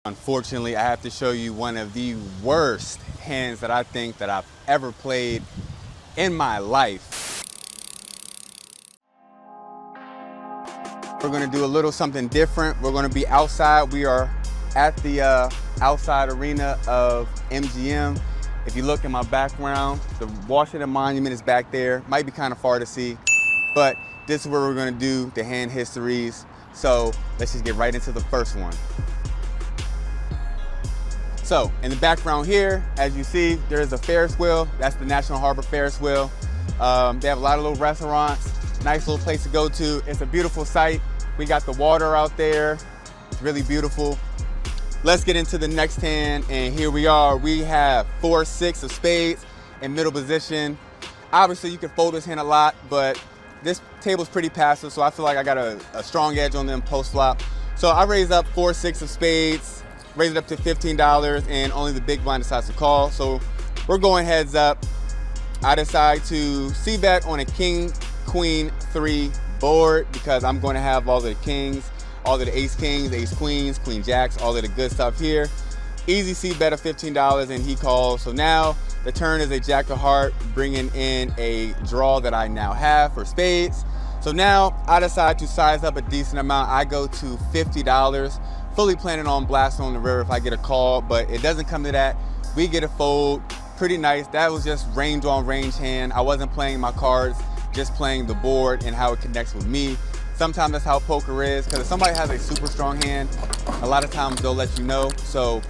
Unfortunately, I have to show you one of the worst hands that I think that I've ever played in my life. We're gonna do a little something different. We're gonna be outside. We are at the outside arena of MGM. If you look in my background, the Washington Monument is back there. Might be kind of far to see, but this is where we're gonna do the hand histories. So let's just get right into the first one. So in the background here, as you see, there's a Ferris wheel. That's the National Harbor Ferris wheel. They have a lot of little restaurants, nice little place to go to. It's a beautiful sight. We got the water out there. It's really beautiful. Let's get into the next hand, and here we are. We have 4-6 of spades in middle position. Obviously, you can fold this hand a lot, but this table's pretty passive, so I feel like I got a strong edge on them post flop. So I raise up 4-6 of spades, raise it up to $15, and only the big blind decides to call. So we're going heads up. I decide to c-bet on a king, queen, 3 board because I'm going to have all of the kings, all of the ace kings, ace queens, queen jacks, all of the good stuff here. Easy c-bet of $15, and he calls. So now the turn is a jack of heart, bringing in a draw that I now have for spades. So now I decide to size up a decent amount. I go to $50. Fully planning on blasting on the river if I get a call, but it doesn't come to that. We get a fold, pretty nice. That was just range on range hand. I wasn't playing my cards, just playing the board and how it connects with me. Sometimes that's how poker is, because if somebody has a super strong hand, a lot of times they'll let you know. So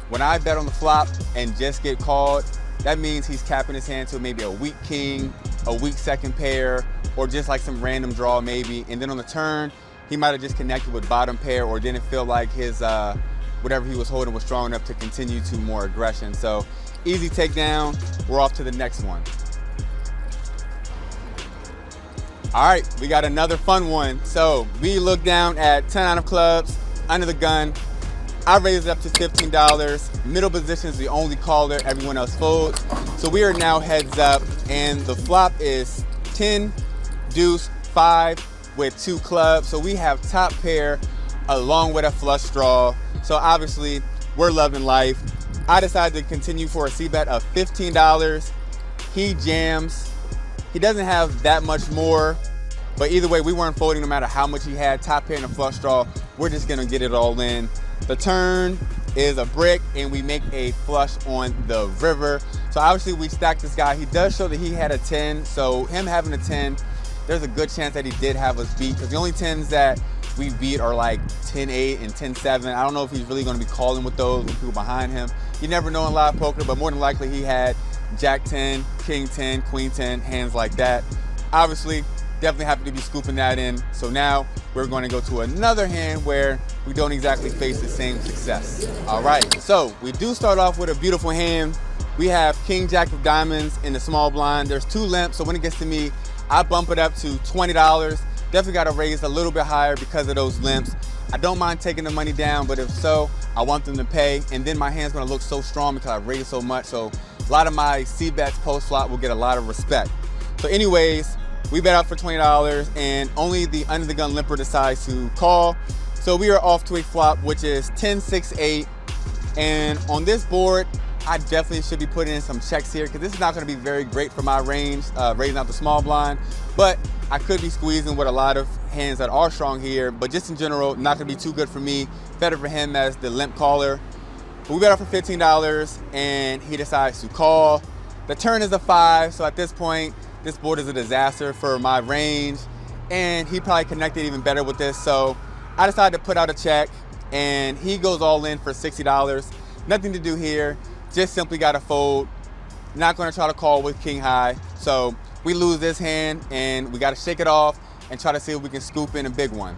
when I bet on the flop and just get called, that means he's capping his hand to maybe a weak king, a weak second pair, or just like some random draw maybe. And then on the turn, he might have just connected with bottom pair or didn't feel like his whatever he was holding was strong enough to continue to more aggression. So easy takedown. We're off to the next one. All right, we got another fun one. So we look down at 10 of clubs, under the gun. I raise it up to $15. Middle position is the only caller. Everyone else folds. So we are now heads up, and the flop is 10, deuce, 5, with 2 clubs. So we have top pair along with a flush draw. So obviously we're loving life. I decided to continue for a c-bet of $15. He jams. He doesn't have that much more, but either way, we weren't folding no matter how much he had. Top pair and a flush draw. We're just gonna get it all in. The turn is a brick, and we make a flush on the river. So obviously we stacked this guy. He does show that he had a 10, so him having a 10, there's a good chance that he did have us beat, because the only 10s that we beat are like 10-8 and 10-7. I don't know if he's really going to be calling with those with people behind him. You never know in live poker, but more than likely he had jack 10, king 10, queen 10, hands like that. Obviously, definitely happy to be scooping that in. So now we're going to go to another hand where we don't exactly face the same success. All right, so we do start off with a beautiful hand. We have king jack of diamonds in the small blind. There's 2 limps, so when it gets to me, I bump it up to $20. Definitely got to raise a little bit higher because of those limps. I don't mind taking the money down, but if so, I want them to pay. And then my hand's going to look so strong because I raised so much. So a lot of my c-bets post flop will get a lot of respect. So anyways, we bet out for $20, and only the under the gun limper decides to call. So we are off to a flop, which is 10-6-8. And on this board, I definitely should be putting in some checks here, because this is not going to be very great for my range, raising out the small blind. But I could be squeezing with a lot of hands that are strong here. But just in general, not going to be too good for me. Better for him as the limp caller. But we bet out for $15, and he decides to call. The turn is a 5, so at this point, this board is a disaster for my range. And he probably connected even better with this. So I decided to put out a check, and he goes all in for $60. Nothing to do here. Just simply got to fold. Not going to try to call with king high. So we lose this hand, and we got to shake it off and try to see if we can scoop in a big one.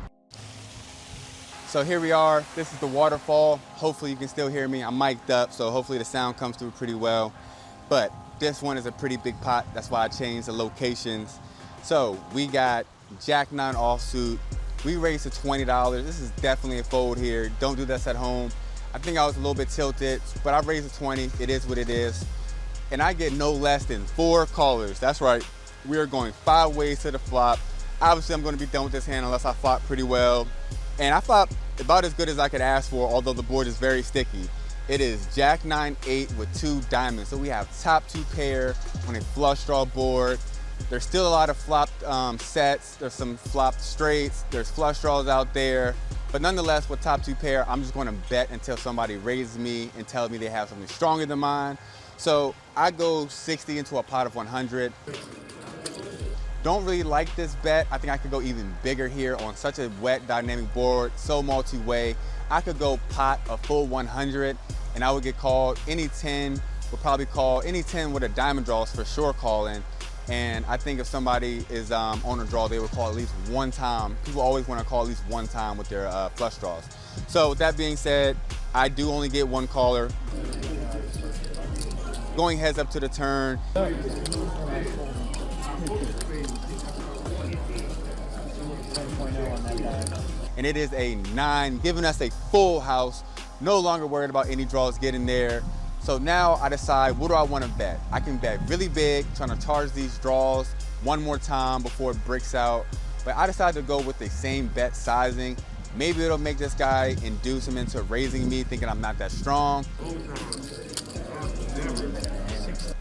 So here we are. This is the waterfall. Hopefully you can still hear me. I'm mic'd up, so hopefully the sound comes through pretty well. But this one is a pretty big pot. That's why I changed the locations. So we got jack 9 offsuit. We raised to $20. This is definitely a fold here. Don't do this at home. I think I was a little bit tilted, but I raised to 20. It is what it is. And I get no less than 4 callers. That's right. We are going 5 ways to the flop. Obviously, I'm going to be done with this hand unless I flop pretty well. And I thought about as good as I could ask for, although the board is very sticky. It is Jack 9-8 with 2 diamonds. So we have top 2 pair on a flush draw board. There's still a lot of flopped sets. There's some flopped straights. There's flush draws out there. But nonetheless, with top 2 pair, I'm just going to bet until somebody raises me and tells me they have something stronger than mine. So I go 60 into a pot of 100. Don't really like this bet. I think I could go even bigger here on such a wet dynamic board, so multi-way. I could go pot a full 100 and I would get called. Any 10 would probably call. Any 10 with a diamond draw is for sure calling. And I think if somebody is on a draw, they would call at least one time. People always want to call at least one time with their flush draws. So with that being said, I do only get one caller. Going heads up to the turn. And it is a 9, giving us a full house. No longer worried about any draws getting there. So now I decide, what do I want to bet? I can bet really big, trying to charge these draws one more time before it breaks out. But I decided to go with the same bet sizing. Maybe it'll make this guy induce him into raising me, thinking I'm not that strong.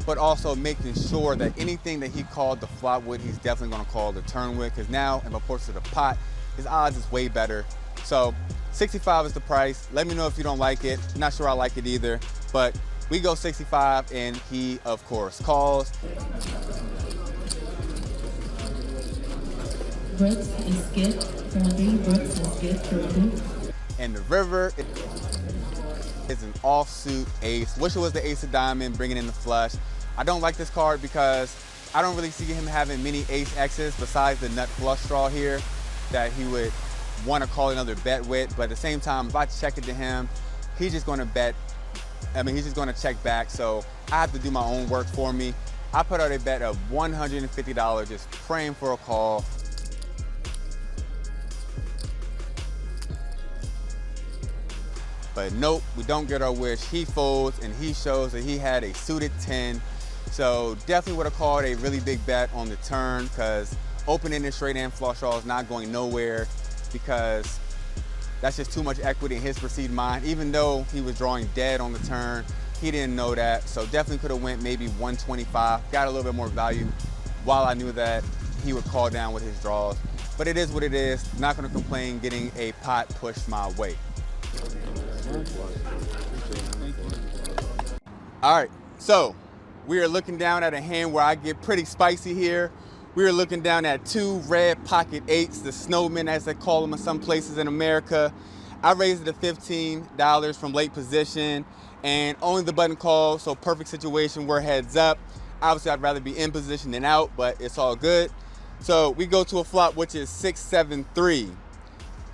But also making sure that anything that he called the flop with, he's definitely going to call the turn with, because now in proportion to the pot, his odds is way better. So 65 is the price. Let me know if you don't like it. Not sure I like it either, but we go 65 and he, of course, calls. Brooks is skip 40. Brooks is skip 30. And the river is an offsuit ace. Wish it was the ace of diamond, bringing in the flush. I don't like this card because I don't really see him having many ace X's besides the nut flush draw here that he would want to call another bet with. But at the same time, if I check it to him, he's just going to bet. He's just going to check back. So I have to do my own work for me. I put out a bet of $150, just praying for a call. But nope, we don't get our wish. He folds and he shows that he had a suited 10. So definitely would have called a really big bet on the turn, because opening the straight and flush draw is not going nowhere, because that's just too much equity in his perceived mind. Even though he was drawing dead on the turn, he didn't know that. So definitely could have went maybe 125, got a little bit more value, while I knew that he would call down with his draws. But it is what it is. Not gonna complain getting a pot pushed my way. All right, so we are looking down at a hand where I get pretty spicy here. We are looking down at 2 red pocket 8s, the snowmen as they call them in some places in America. I raised it to $15 from late position and only the button call, so perfect situation. We're heads up. Obviously, I'd rather be in position than out, but it's all good. So we go to a flop, which is 6-7-3.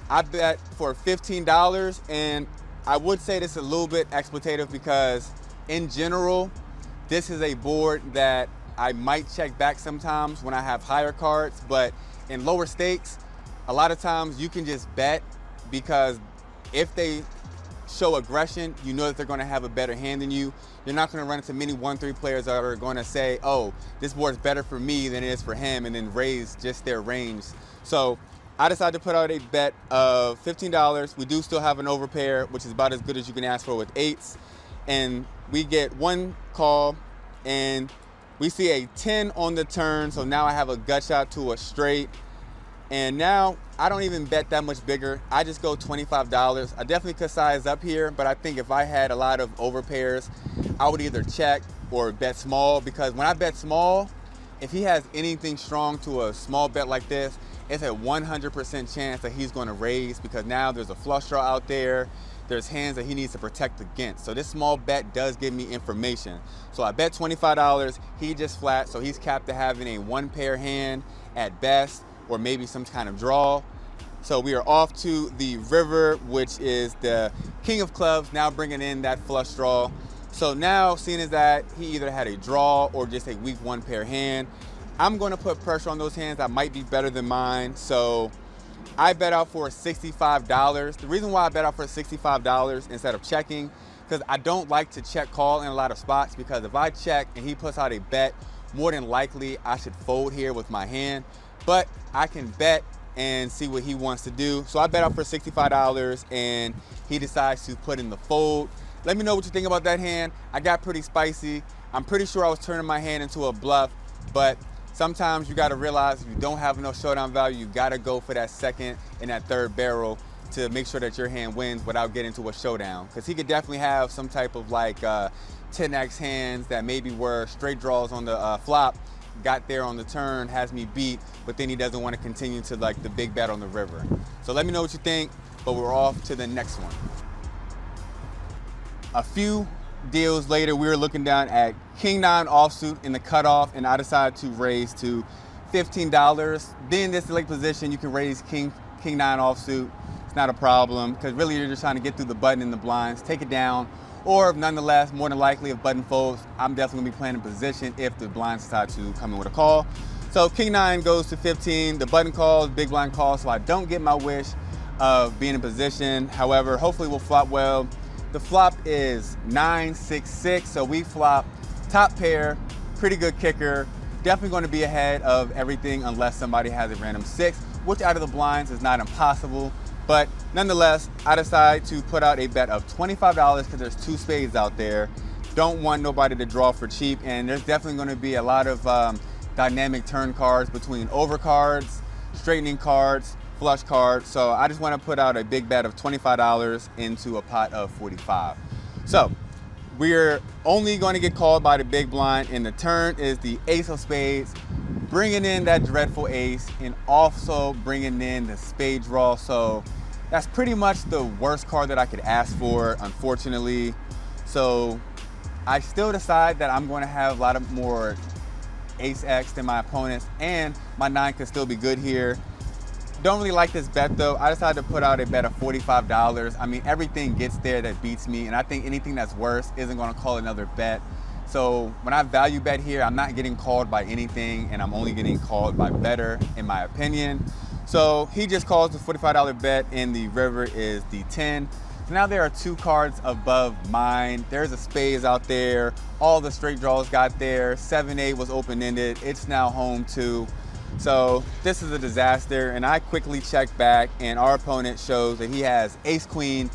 I bet for $15, and I would say this is a little bit exploitative because in general, this is a board that I might check back sometimes when I have higher cards, but in lower stakes, a lot of times you can just bet, because if they show aggression, you know that they're gonna have a better hand than you. You're not gonna run into many 1-3 players that are gonna say, oh, this board's better for me than it is for him, and then raise just their range. So I decided to put out a bet of $15. We do still have an overpair, which is about as good as you can ask for with 8s. And we get one call, and we see a 10 on the turn, so now I have a gut shot to a straight. And now I don't even bet that much bigger. I just go $25. I definitely could size up here, but I think if I had a lot of overpairs, I would either check or bet small, because when I bet small, if he has anything strong to a small bet like this, it's a 100% chance that he's gonna raise, because now there's a flush draw out there. There's hands that he needs to protect against. So this small bet does give me information. So I bet $25, he just flat, so he's capped to having a 1-pair hand at best, or maybe some kind of draw. So we are off to the river, which is the king of clubs, now bringing in that flush draw. So now, seeing as that he either had a draw or just a weak 1-pair hand, I'm gonna put pressure on those hands that might be better than mine. So I bet out for $65. The reason why I bet out for $65 instead of checking, because I don't like to check call in a lot of spots, because if I check and he puts out a bet, more than likely I should fold here with my hand. But I can bet and see what he wants to do. So I bet out for $65 and he decides to put in the fold. Let me know what you think about that hand. I got pretty spicy. I'm pretty sure I was turning my hand into a bluff, but sometimes you gotta realize if you don't have enough showdown value, you gotta go for that second and that third barrel to make sure that your hand wins without getting to a showdown. Because he could definitely have some type of like 10x hands that maybe were straight draws on the flop, got there on the turn, has me beat, but then he doesn't want to continue to like the big bet on the river. So let me know what you think, but we're off to the next one. A few deals later, we were looking down at King 9 offsuit in the cutoff, and I decided to raise to $15. Then this late position, you can raise King 9 offsuit. It's not a problem, because really you're just trying to get through the button in the blinds, take it down, or nonetheless, more than likely if button folds, I'm definitely gonna be playing in position if the blinds decide to come in with a call. So King 9 goes to 15, the button calls, big blind calls, so I don't get my wish of being in position. However, hopefully we'll flop well. The flop is 9-6-6, so we flop top pair, pretty good kicker, definitely gonna be ahead of everything unless somebody has a random 6, which out of the blinds is not impossible. But nonetheless, I decide to put out a bet of $25 because there's 2 spades out there. Don't want nobody to draw for cheap, and there's definitely going to be a lot of dynamic turn cards between over cards, straightening cards, flush cards. So I just want to put out a big bet of $25 into a pot of 45. So we're only going to get called by the big blind, and the turn is the ace of spades, bringing in that dreadful ace and also bringing in the spade draw. So that's pretty much the worst card that I could ask for, unfortunately. So I still decide that I'm going to have a lot of more ace X than my opponents, and my 9 could still be good here. Don't really like this bet though. I decided to put out a bet of $45. I mean, everything gets there that beats me, and I think anything that's worse isn't going to call another bet. So when I value bet here, I'm not getting called by anything, and I'm only getting called by better, in my opinion. So he just calls the $45 bet, and the river is the 10. So now there are 2 cards above mine. There's a spades out there. All the straight draws got there. 7-8 was open-ended. It's now home too. So this is a disaster, and I quickly check back, and our opponent shows that he has ace queen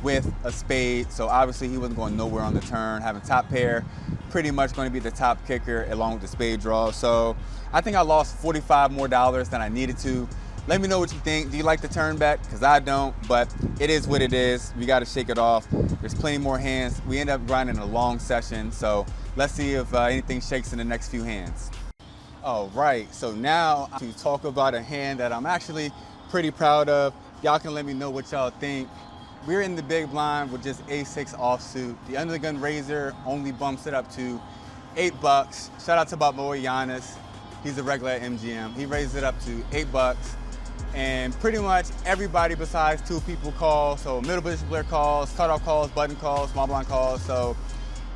with a spade. So obviously he wasn't going nowhere on the turn, having top pair, pretty much going to be the top kicker along with the spade draw. So I think I lost $45 more than I needed to. Let me know what you think. Do you like the turn bet? Because I don't, but it is what it is. We got to shake it off. There's plenty more hands. We end up grinding a long session, so let's see if anything shakes in the next few hands. All right, so now to talk about a hand that I'm actually pretty proud of. Y'all can let me know what y'all think. We're in the big blind with just ace-6 offsuit. The under the gun raiser only bumps it up to $8. Shout out to my boy Giannis. He's a regular at MGM. He raised it up to $8. And pretty much everybody besides 2 people call. So middle position player calls, cutoff calls, button calls, small blind calls. So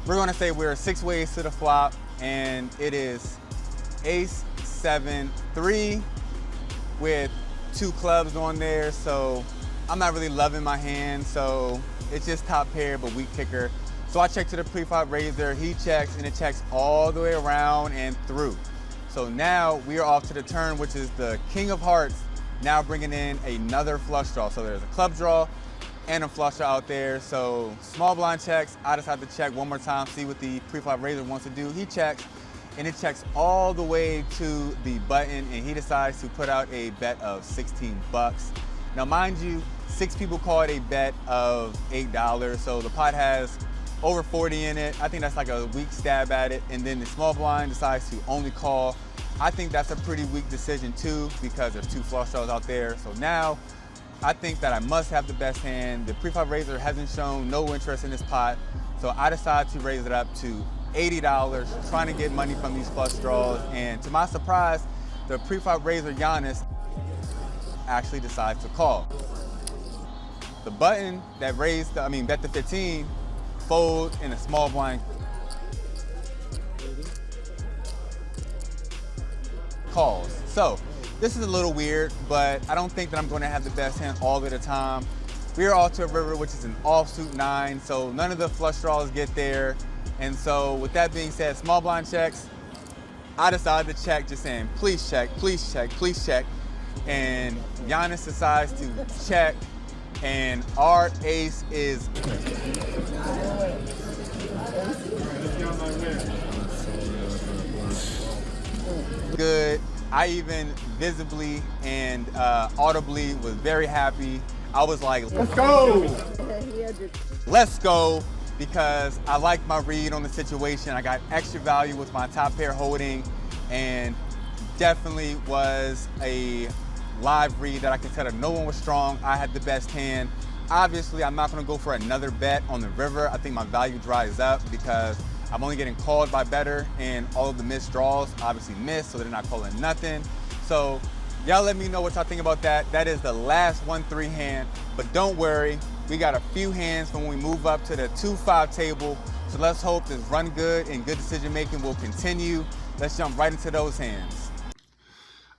we're gonna say we're 6 ways to the flop, and it is ace, 7, 3 with 2 clubs on there. So I'm not really loving my hand. So it's just top pair, but weak kicker. So I check to the pre-flop raiser, he checks, and it checks all the way around and through. So now we are off to the turn, which is the king of hearts, now bringing in another flush draw. So there's a club draw and a flush draw out there. So small blind checks. I decide to check one more time, see what the pre-flop raiser wants to do. He checks, and it checks all the way to the button, and he decides to put out a bet of $16. Now, mind you, 6 people called a bet of $8, so the pot has over 40 in it. I think that's like a weak stab at it. And then the small blind decides to only call. I think that's a pretty weak decision too, because there's 2 flush draws out there. So now I think that I must have the best hand. The pre-flop raiser hasn't shown no interest in this pot. So I decide to raise it up to $80, trying to get money from these flush draws. And to my surprise, the pre-flop raiser Giannis actually decides to call. The button that bet the 15, folds in a small blind calls. So this is a little weird, but I don't think that I'm going to have the best hand all of the time. We are off to a river, which is an offsuit 9, so none of the flush draws get there. And so with that being said, small blind checks. I decided to check, just saying, please check, please check, please check. and Giannis decides to check, and our ace is good. I even visibly and audibly was very happy. I was like, let's go! Let's go, because I liked my read on the situation. I got extra value with my top pair holding, and definitely was a live read that I could tell that no one was strong. I had the best hand. Obviously, I'm not gonna go for another bet on the river. I think my value dries up because I'm only getting called by better, and all of the missed draws obviously missed, so they're not calling nothing. So y'all let me know what y'all think about that. That is the last 1-3 hand, but don't worry, we got a few hands when we move up to the 2-5 table. So let's hope this run good and good decision making will continue. Let's jump right into those hands.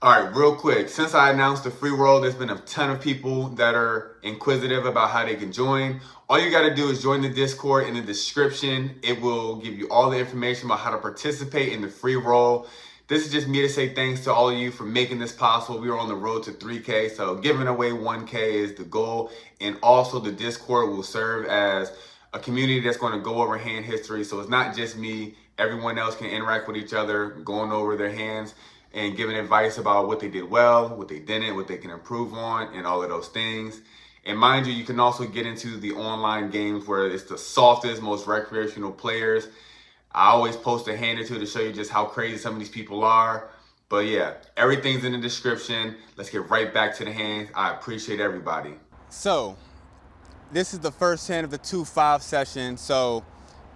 All right, real quick, since I announced the free roll, there's been a ton of people that are inquisitive about how they can join. All you gotta do is join the Discord in the description. It will give you all the information about how to participate in the free roll. This is just me to say thanks to all of you for making this possible. We are on the road to 3K, so giving away 1K is the goal. And also the Discord will serve as a community that's gonna go over hand history. So it's not just me, everyone else can interact with each other, going over their hands and giving advice about what they did well, what they didn't, what they can improve on, and all of those things. And mind you, you can also get into the online games where it's the softest, most recreational players. I always post a hand or two to show you just how crazy some of these people are. But yeah, everything's in the description. Let's get right back to the hands. I appreciate everybody. So, this is the first hand of the 2-5 session, so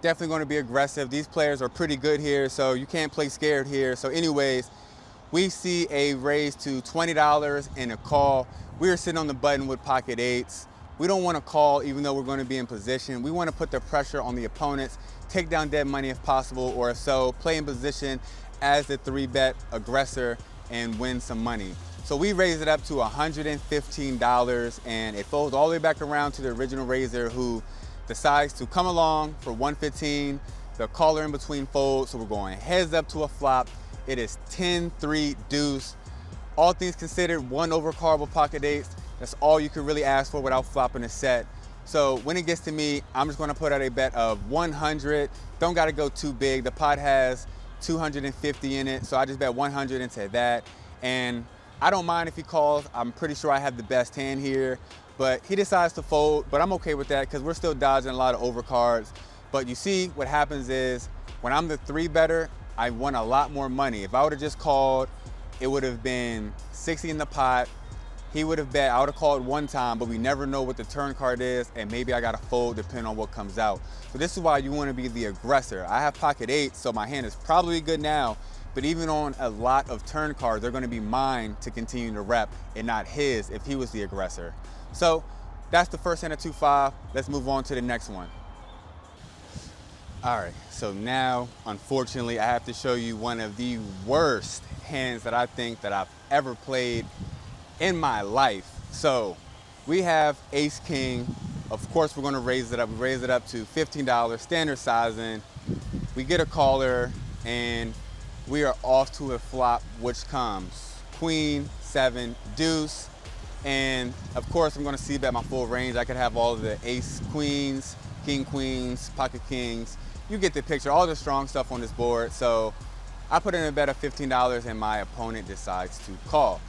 definitely going to be aggressive. These players are pretty good here, so you can't play scared here. So anyways, we see a raise to $20 and a call. We are sitting on the button with pocket eights. We don't want to call even though we're going to be in position. We want to put the pressure on the opponents, take down dead money if possible, or if so, play in position as the 3-bet aggressor and win some money. So we raise it up to $115, and it folds all the way back around to the original raiser, who decides to come along for $115. The caller in between folds, so we're going heads up to a flop. It is 10-3 deuce. All things considered, 1 overcard with pocket eights. That's all you can really ask for without flopping a set. So when it gets to me, I'm just gonna put out a bet of 100. Don't gotta go too big. The pot has 250 in it, so I just bet 100 into that. And I don't mind if he calls. I'm pretty sure I have the best hand here, but he decides to fold, but I'm okay with that because we're still dodging a lot of overcards. But you see, what happens is when I'm the 3-better, I won a lot more money. If I would have just called, it would have been 60 in the pot. He would have bet, I would have called one time, but we never know what the turn card is, and maybe I got to fold depending on what comes out. So this is why you want to be the aggressor. I have pocket eight, so my hand is probably good now, but even on a lot of turn cards, they're going to be mine to continue to rep and not his if he was the aggressor. So that's the first hand of 2-5. Let's move on to the next one. All right, so now, unfortunately, I have to show you one of the worst hands that I think that I've ever played in my life. So we have ace king. Of course, we're gonna raise it up. We raise it up to $15, standard sizing. We get a caller, and we are off to a flop, which comes queen, 7, deuce. And of course, I'm gonna see bet my full range. I could have all of the ace queens, king queens, pocket kings. You get the picture, all the strong stuff on this board. So I put in a bet of $15 and my opponent decides to call.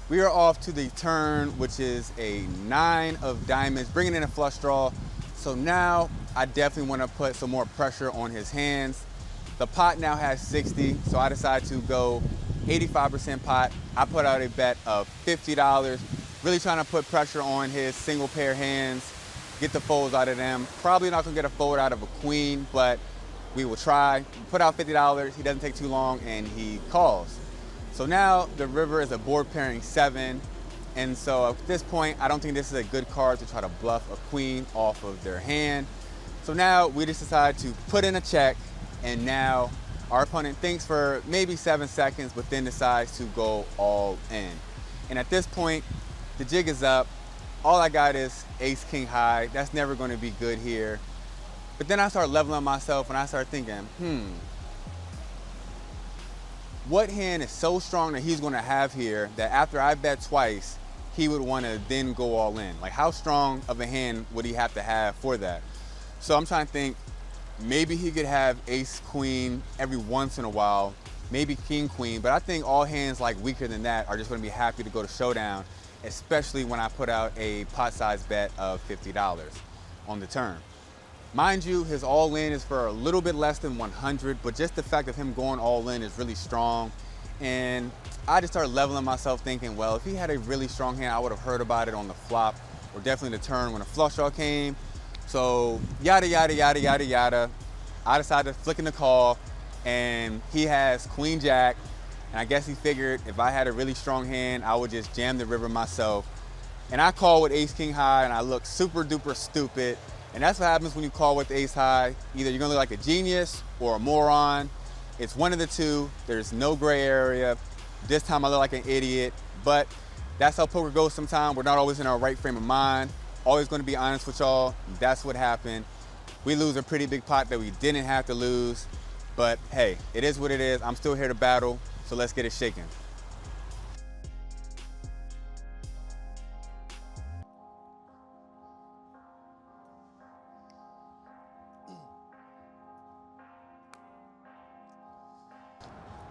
We are off to the turn, which is a 9 of diamonds, bringing in a flush draw. So now I definitely want to put some more pressure on his hands. The pot now has 60, so I decide to go 85% pot. I put out a bet of $50, really trying to put pressure on his single pair hands, get the folds out of them. Probably not gonna get a fold out of a queen, but we will try. Put out $50, he doesn't take too long, and he calls. So now the river is a board pairing 7, and so at this point, I don't think this is a good card to try to bluff a queen off of their hand. So now we just decide to put in a check, and now our opponent thinks for maybe 7 seconds, but then decides to go all in. And at this point, the jig is up. All I got is ace king high. That's never gonna be good here. But then I start leveling myself and I start thinking, what hand is so strong that he's going to have here that after I bet twice, he would want to then go all in? Like, how strong of a hand would he have to have for that? So I'm trying to think, maybe he could have ace queen every once in a while, maybe king queen, but I think all hands like weaker than that are just going to be happy to go to showdown, especially when I put out a pot size bet of $50 on the turn. Mind you, his all in is for a little bit less than 100, but just the fact of him going all in is really strong. And I just started leveling myself thinking, well, if he had a really strong hand, I would have heard about it on the flop or definitely the turn when a flush draw came. So yada, yada, yada, yada, yada. I decided to flick in the call, and he has queen jack. And I guess he figured if I had a really strong hand, I would just jam the river myself. And I call with ace king high, and I look super duper stupid. And that's what happens when you call with ace high. Either you're gonna look like a genius or a moron. It's one of the two. There's no gray area. This time I look like an idiot, but that's how poker goes sometimes. We're not always in our right frame of mind. Always gonna be honest with y'all. That's what happened. We lose a pretty big pot that we didn't have to lose, but hey, it is what it is. I'm still here to battle, so let's get it shaken.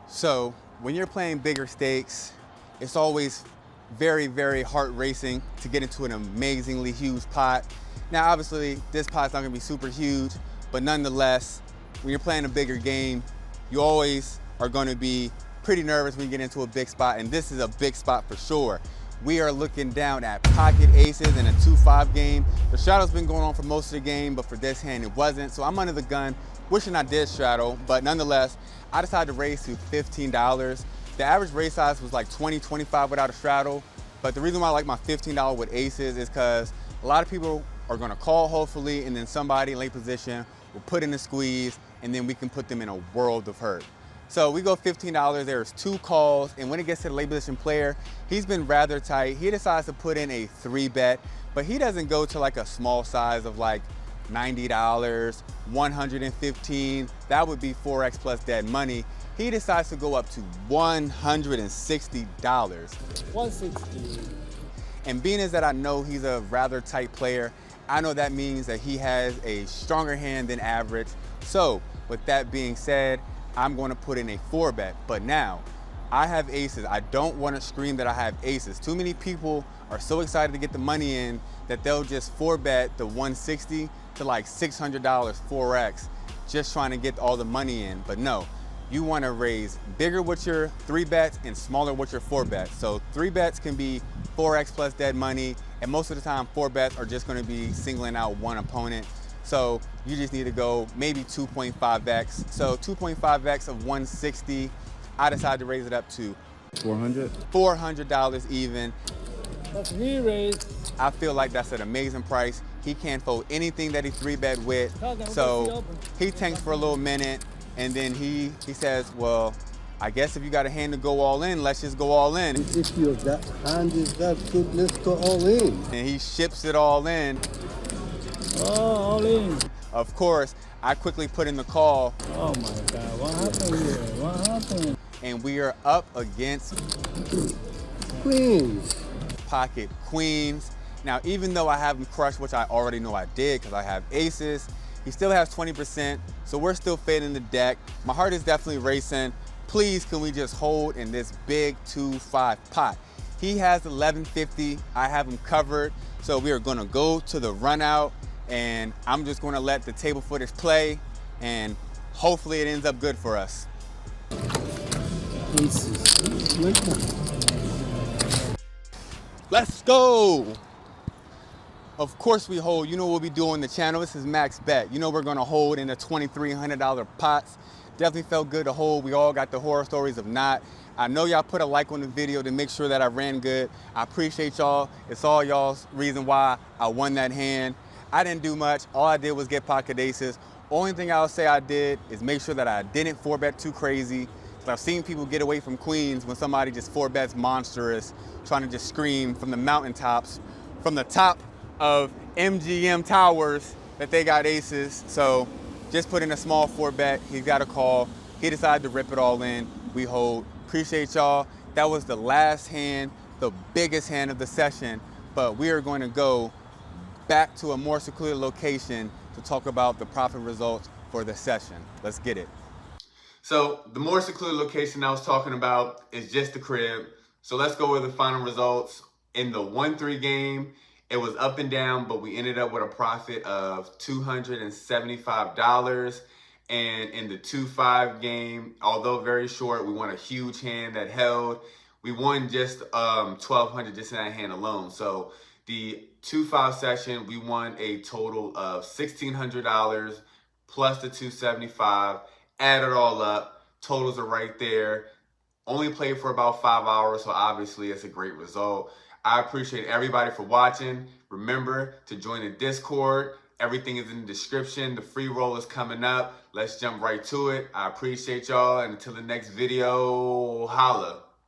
So when you're playing bigger stakes, it's always very, very heart racing to get into an amazingly huge pot. Now, obviously, this pot's not gonna be super huge, but nonetheless, when you're playing a bigger game, you always are gonna be pretty nervous when you get into a big spot, and this is a big spot for sure. We are looking down at pocket aces in a 2-5 game. The straddle's been going on for most of the game, but for this hand, it wasn't. So I'm under the gun, wishing I did straddle, but nonetheless, I decided to raise to $15. The average raise size was like 20, 25 without a straddle, but the reason why I like my $15 with aces is because a lot of people are gonna call hopefully, and then somebody in late position will put in a squeeze, and then we can put them in a world of hurt. So we go $15, there's 2 calls, and when it gets to the late position player, he's been rather tight. He decides to put in a 3-bet, but he doesn't go to like a small size of like $90, $115, that would be 4x plus dead money. He decides to go up to $160. 160. And being as that I know he's a rather tight player, I know that means that he has a stronger hand than average. So with that being said, I'm going to put in a 4-bet. But now, I have aces. I don't want to scream that I have aces. Too many people are so excited to get the money in that they'll just 4-bet the 160 to like $600 4x, just trying to get all the money in. But no, you want to raise bigger with your 3-bets and smaller with your 4-bets. So 3-bets can be 4x plus dead money, and most of the time 4-bets are just going to be singling out one opponent. So you just need to go maybe 2.5x. So 2.5x of 160, I decided to raise it up to $400 even. That's re-raise. I feel like that's an amazing price. He can't fold anything that he 3-bet with. So he tanks for a little minute, and then he says, well, I guess if you got a hand to go all in, let's just go all in. If your hand is that good, let's go all in. And he ships it all in. Oh, all in. Of course, I quickly put in the call. Oh my God, what happened here? What happened? And we are up against Queens. pocket queens. Now, even though I have him crushed, which I already know I did because I have aces, he still has 20%, so we're still fading the deck. My heart is definitely racing. Please, can we just hold in this big 2-5 pot? He has 1150, I have him covered, so we are gonna go to the run out, and I'm just gonna let the table footage play, and hopefully it ends up good for us. Aces. Let's go! Of course we hold. You know what we do on the channel. This is Max Bet. You know we're gonna hold in the $2,300 pots. Definitely felt good to hold. We all got the horror stories of not. I know y'all put a like on the video to make sure that I ran good. I appreciate y'all. It's all y'all's reason why I won that hand. I didn't do much. All I did was get pocket aces. Only thing I'll say I did is make sure that I didn't 4-bet too crazy. I've seen people get away from queens when somebody just 4-bets monstrous, trying to just scream from the mountaintops, from the top of MGM towers that they got aces. So just put in a small 4-bet. He's got a call. He decided to rip it all in. we hold. Appreciate y'all. That was the last hand, the biggest hand of the session, but we are going to go back to a more secluded location to talk about the profit results for the session. Let's get it. So the more secluded location I was talking about is just the crib. So let's go with the final results. In the 1-3 game, it was up and down, but we ended up with a profit of $275. And in the 2-5 game, although very short, we won a huge hand that held. We won just $1,200 just in that hand alone. So the 2-5 session, we won a total of $1,600 plus the $275. Add it all up, totals are right there. Only played for about 5 hours, so obviously it's a great result. I appreciate everybody for watching. Remember to join the Discord. Everything is in the description. The free roll is coming up. Let's jump right to it. I appreciate y'all, and until the next video, holla.